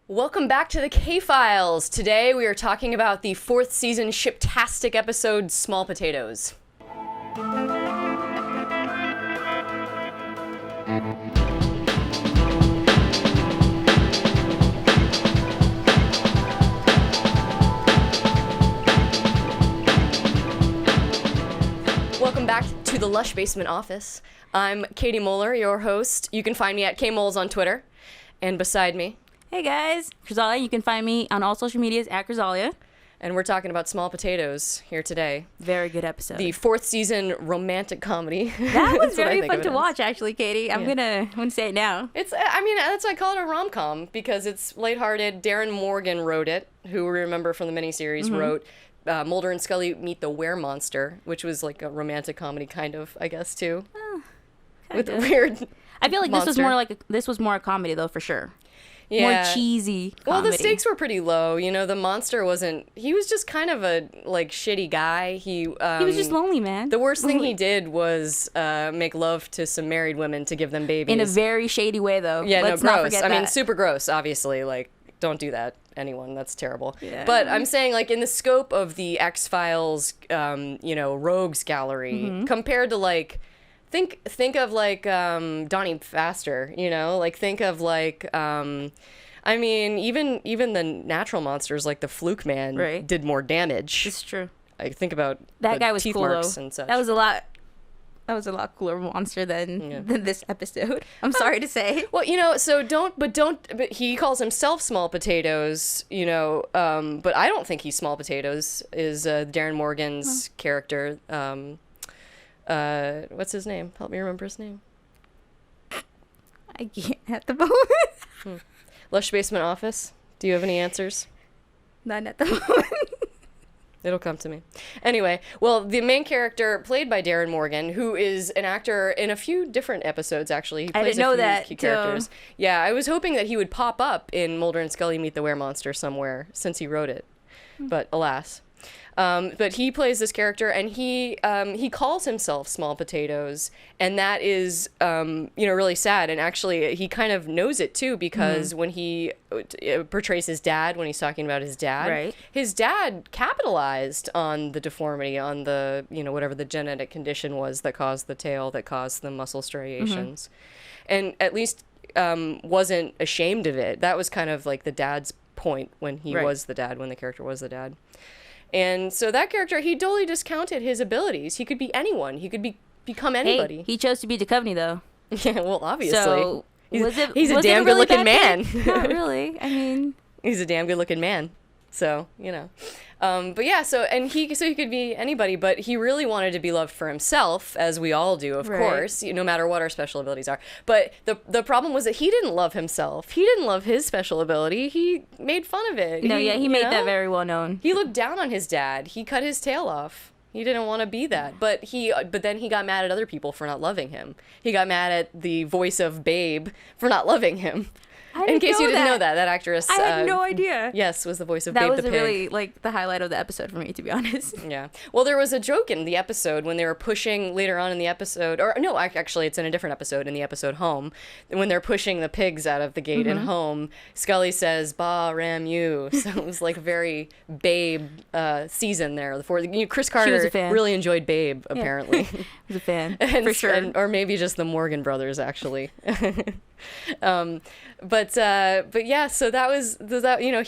Welcome back to the K-Files. Today we are talking about the 4th season shiptastic episode, Small Potatoes. Welcome back to the Lush Basement Office. I'm Katie Moeller, your host. You can find me at KMoles on Twitter. And beside me... Hey guys, Crisalia. You can find me on all social medias at Crisalia. And we're talking about Small Potatoes here today. Very good episode. The 4th season romantic comedy. That was very fun to watch, actually, Katie. I'm gonna say it now. That's why I call it a rom-com, because it's lighthearted. Darin Morgan wrote it, who we remember from the miniseries, wrote Mulder and Scully Meet the Were-Monster, which was like a romantic comedy kind of, I guess, too. With a weird I feel like monster. this was more a comedy, though, for sure. Yeah. More cheesy comedy. Well, the stakes were pretty low. You know, the monster wasn't... He was just kind of a, like, shitty guy. He was just lonely, man. The worst thing he did was make love to some married women to give them babies. In a very shady way, though. Yeah, Let's no, not gross. forget I mean, that. super gross, obviously. Like, don't do that, anyone. That's terrible. Yeah. But I'm saying, like, in the scope of the XFiles, rogues gallery, compared to, like... Think of like Donnie Pfaster, you know, like think of like I mean even the natural monsters like the Fluke Man did more damage. It's true. I think about that the guy was teeth cool marks though. And such. That was a lot cooler monster than this episode. I'm sorry to say. Well, you know, but he calls himself Small Potatoes, you know, but I don't think he's Small Potatoes is Darin Morgan's character. What's his name? Help me remember his name. I can't at the moment. Lush Basement Office. Do you have any answers? None at the moment. It'll come to me. Anyway, well, the main character played by Darin Morgan, who is an actor in a few different episodes, actually. He plays I didn't know a few that. key characters. Yeah, I was hoping that he would pop up in Mulder and Scully Meet the Were-Monster somewhere since he wrote it. But alas. But he plays this character, and he calls himself Small Potatoes, and that is, really sad. And actually, he kind of knows it, too, because when he portrays his dad, when he's talking about his dad capitalized on the deformity, on the, whatever the genetic condition was that caused the tail, that caused the muscle striations. And at least wasn't ashamed of it. That was kind of like the dad's point when he was the dad, when the character was the dad. And so that character, he totally discounted his abilities. He could be anyone. He could become anybody. Hey, he chose to be Duchovny, though. Yeah, well, obviously. So, he's a damn good-looking man. Not really. I mean... He's a damn good-looking man. So, but yeah, so he could be anybody, but he really wanted to be loved for himself, as we all do, of course, no matter what our special abilities are. But the problem was that he didn't love himself. He didn't love his special ability. He made fun of it. He made that very well known. He looked down on his dad. He cut his tail off. He didn't want to be that. But then he got mad at other people for not loving him. He got mad at the voice of Babe for not loving him. In case you didn't know that actress... I had no idea. Yes, was the voice of Babe the Pig. That was really, the highlight of the episode for me, to be honest. Yeah. Well, there was a joke in the episode when they were pushing later on in the episode... Or, no, actually, it's in a different episode, in the episode Home. When they're pushing the pigs out of the gate in Home, Scully says, "Bah, ram you." So it was, very Babe season there. Chris Carter really enjoyed Babe, apparently. He was a fan, for sure. Or maybe just the Morgan brothers, actually. But yeah, so that was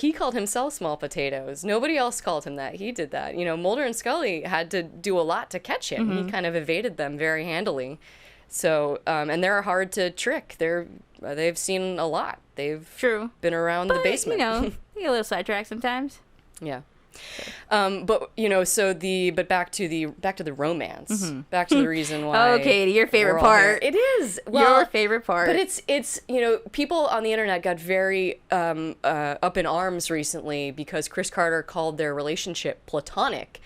he called himself Small Potatoes. Nobody else called him that. He did that. Mulder and Scully had to do a lot to catch him. He kind of evaded them very handily. So and they're hard to trick. They've seen a lot. They've been around the basement. They get a little sidetracked sometimes. Yeah. But back to the romance, back to the reason why. Oh, Katie, your favorite part. It is your favorite part. But it's people on the internet got very up in arms recently because Chris Carter called their relationship platonic.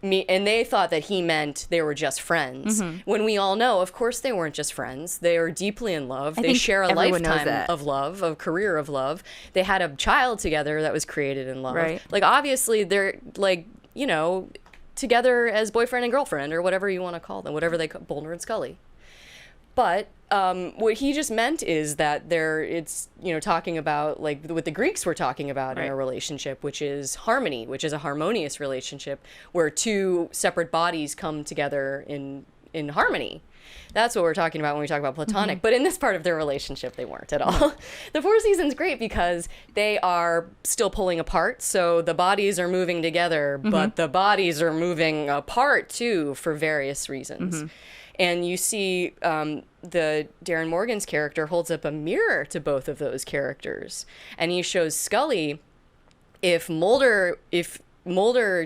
And they thought that he meant they were just friends. When we all know, of course, they weren't just friends. They are deeply in love. They share a lifetime of love, a career of love. They had a child together that was created in love. Right. Obviously, they're together as boyfriend and girlfriend, or whatever you want to call them, whatever they call Mulder and Scully. But what he just meant is that it's, talking about, like, what the Greeks were talking about in a relationship, which is harmony, which is a harmonious relationship where two separate bodies come together in harmony. That's what we're talking about when we talk about platonic. But in this part of their relationship, they weren't at all. The 4th season's great because they are still pulling apart. So the bodies are moving together, but the bodies are moving apart, too, for various reasons. And you see the Darin Morgan's character holds up a mirror to both of those characters. And he shows Scully, if Mulder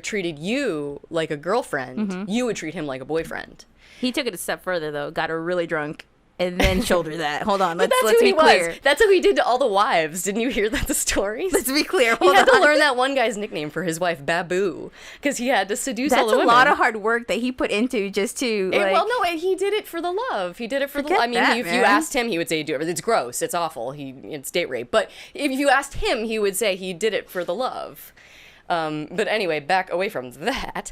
treated you like a girlfriend, you would treat him like a boyfriend. He took it a step further, though. Got her really drunk and then shoulder that. Hold on. Let's be clear. That's what he did to all the wives. Didn't you hear that, the stories? Let's be clear. He had to learn that one guy's nickname for his wife, Babu, because he had to seduce all the women. That's a lot of hard work that he put into just to, he did it for the love. He did it for the love. I mean, if you asked him, he would say, do it. It's gross. It's awful. It's date rape. But if you asked him, he would say he did it for the love. But anyway, back away from that.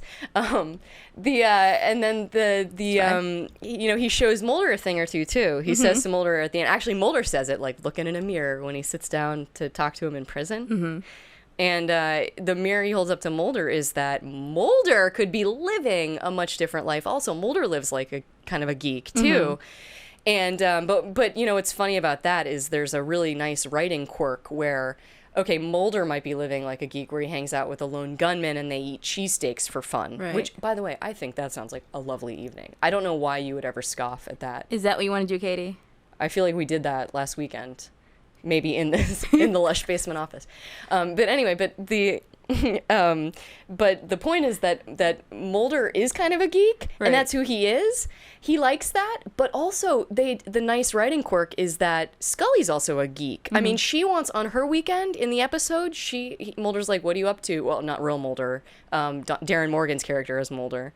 He shows Mulder a thing or two too. He says to Mulder at the end. Actually, Mulder says it, like, looking in a mirror when he sits down to talk to him in prison. And the mirror he holds up to Mulder is that Mulder could be living a much different life. Also, Mulder lives like a kind of a geek too. And but what's funny about that is there's a really nice writing quirk where, okay, Mulder might be living like a geek where he hangs out with a lone gunman and they eat cheesesteaks for fun. Right. Which, by the way, I think that sounds like a lovely evening. I don't know why you would ever scoff at that. Is that what you want to do, Katie? I feel like we did that last weekend. Maybe in the lush basement office. But anyway, but the point is that Mulder is kind of a geek, and that's who he is. He likes that, but also the nice writing quirk is that Scully's also a geek. I mean, she wants on her weekend in the episode. Mulder's like, "What are you up to?" Well, not real Mulder. Darin Morgan's character as Mulder.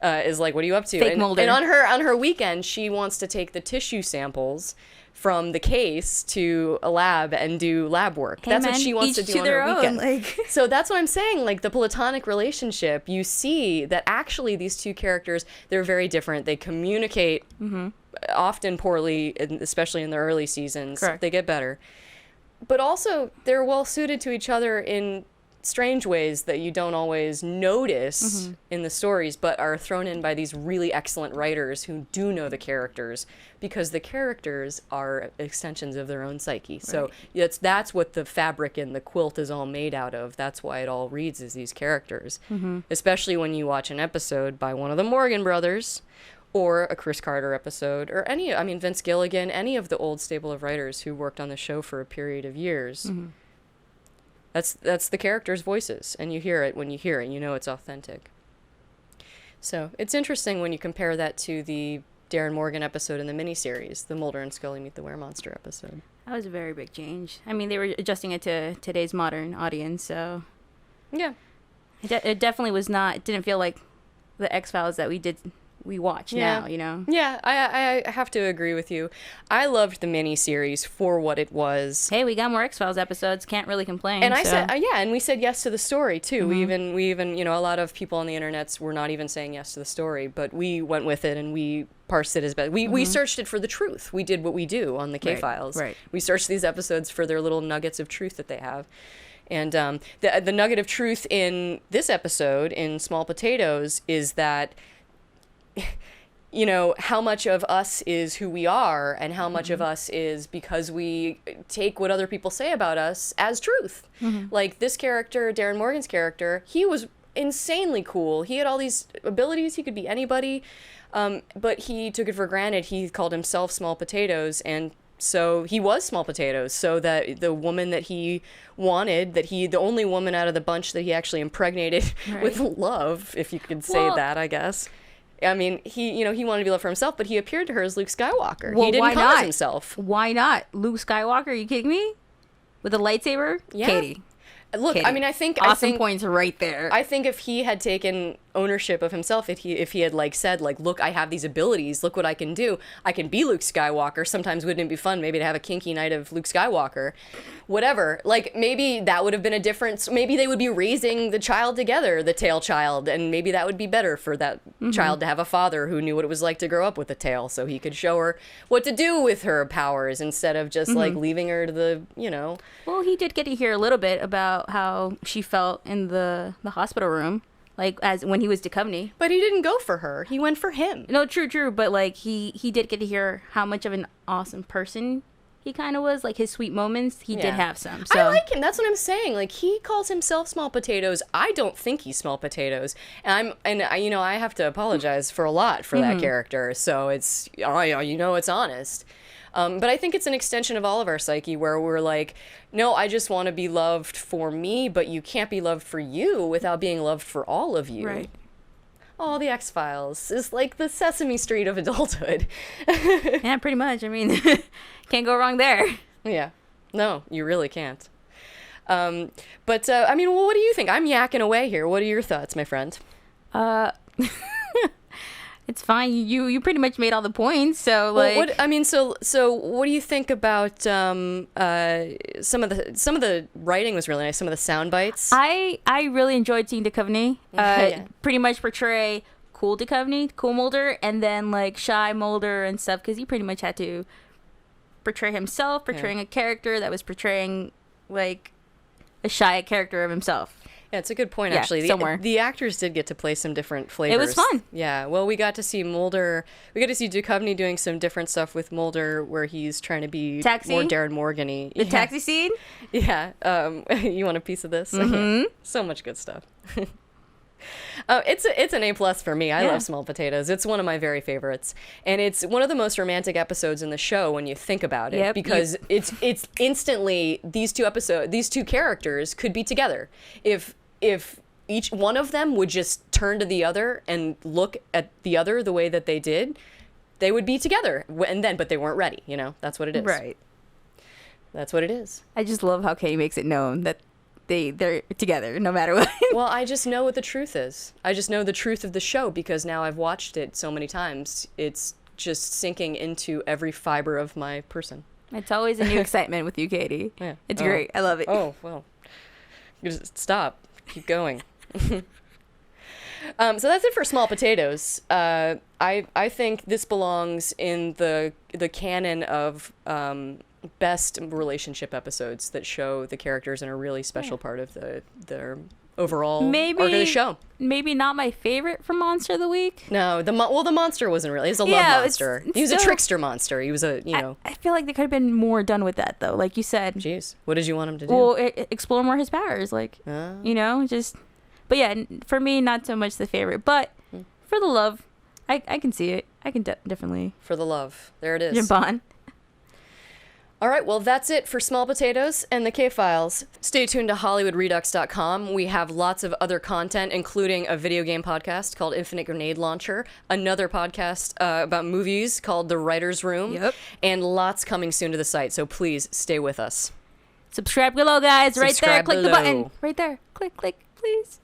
Is like, "What are you up to?" Fake Mulder. And on her weekend, she wants to take the tissue samples from the case to a lab and do lab work. That's what she wants to do on her weekend. So that's what I'm saying. Like, the platonic relationship, you see that actually these two characters, they're very different. They communicate often poorly, especially in the early seasons. Correct. They get better. But also, they're well suited to each other in strange ways that you don't always notice in the stories, but are thrown in by these really excellent writers who do know the characters, because the characters are extensions of their own psyche. Right. So that's what the fabric in the quilt is all made out of. That's why it all reads as these characters, especially when you watch an episode by one of the Morgan brothers or a Chris Carter episode, or Vince Gilligan, any of the old stable of writers who worked on the show for a period of years. That's the characters' voices, and you hear it. When you hear it, you know it's authentic. So it's interesting when you compare that to the Darin Morgan episode in the miniseries, the Mulder and Scully Meet the Weremonster episode. That was a very big change. I mean, they were adjusting it to today's modern audience, so... Yeah. It definitely was not... It didn't feel like the XFiles that we watch now, you know? Yeah, I have to agree with you. I loved the miniseries for what it was. Hey, we got more XFiles episodes. Can't really complain. And I said, and we said yes to the story too. We even, a lot of people on the internets were not even saying yes to the story, but we went with it and we parsed it as best. We searched it for the truth. We did what we do on the K-Files. Right. We searched these episodes for their little nuggets of truth that they have. And the nugget of truth in this episode, in Small Potatoes, is that how much of us is who we are and how much of us is because we take what other people say about us as truth. Like this character, Darin Morgan's character, he was insanely cool. He had all these abilities. He could be anybody, but he took it for granted. He called himself Small Potatoes, and so he was Small Potatoes, so that the woman that he wanted, the only woman out of the bunch that he actually impregnated with love, if you could say that, I guess. I mean, he wanted to be loved for himself, but he appeared to her as Luke Skywalker. Well, he didn't call himself. Why not? Luke Skywalker? Are you kidding me? With a lightsaber? Yeah. Katie. Look, Katie, I mean, I think points right there. I think if he had taken ownership of himself, if he had like said like, look, I have these abilities, look what I can do, I can be Luke Skywalker. Sometimes wouldn't it be fun maybe to have a kinky night of Luke Skywalker, whatever, like maybe that would have been a difference. Maybe they would be raising the child together, the tail child, and maybe that would be better for that child to have a father who knew what it was like to grow up with a tail, so he could show her what to do with her powers instead of just like leaving her to the, you know. Well, he did get to hear a little bit about how she felt in the hospital room, like as when he was Duchovny. But he didn't go for her. He went for him. No, true. But like he did get to hear how much of an awesome person he kind of was. Like his sweet moments, he did have some. So. I like him. That's what I'm saying. Like he calls himself small potatoes. I don't think he's small potatoes. And you know, I have to apologize for a lot for that character. So it's, you know, it's honest. But I think it's an extension of all of our psyche where we're like, no, I just want to be loved for me, but you can't be loved for you without being loved for all of you. Right. Oh, the X-Files is like the Sesame Street of adulthood. Yeah, pretty much. I mean, can't go wrong there. Yeah. No, you really can't. But I mean, well, what do you think? I'm yakking away here. What are your thoughts, my friend? It's fine. You pretty much made all the points. So like, so what do you think about some of the writing was really nice. Some of the sound bites. I really enjoyed seeing Duchovny pretty much portray cool Duchovny, cool Mulder, and then like shy Mulder and stuff, because he pretty much had to portray himself, portraying a character that was portraying like a shy character of himself. Yeah, it's a good point, actually. The actors did get to play some different flavors. It was fun. Yeah, well, we got to see Mulder. We got to see Duchovny doing some different stuff with Mulder where he's trying to be more Darin Morgan-y. The taxi scene? Yeah. You want a piece of this? Mm-hmm. So much good stuff. It's an A+ for me. I love Small Potatoes. It's one of my very favorites, and it's one of the most romantic episodes in the show when you think about it, because it's instantly these two characters could be together if each one of them would just turn to the other and look at the other the way that they did, they would be together. But they weren't ready. You know, that's what it is. Right. That's what it is. I just love how Katie makes it known that they're together no matter what. Well, I just know what the truth is. I just know the truth of the show because now I've watched it so many times. It's just sinking into every fiber of my person. It's always a new excitement with you, Katie. Yeah. It's great. I love it. Oh, well. Just stop. Keep going. So that's it for Small Potatoes. I think this belongs in the canon of best relationship episodes that show the characters in a really special part of their overall arc of the show. Maybe not my favorite for Monster of the Week. No, the monster wasn't really. He was a love monster. He was a trickster monster. He was a, I feel like they could have been more done with that, though. Like you said. Jeez. What did you want him to do? Well, explore more his powers. Like, just... But yeah, for me, not so much the favorite. But for the love, I can see it. I can definitely... For the love. There it is. Jump on. All right, well, that's it for Small Potatoes and the K-Files. Stay tuned to HollywoodRedux.com. We have lots of other content, including a video game podcast called Infinite Grenade Launcher, another podcast about movies called The Writer's Room, and lots coming soon to the site, so please stay with us. Subscribe below, guys. Right there. Click the button. Right there. Click, please.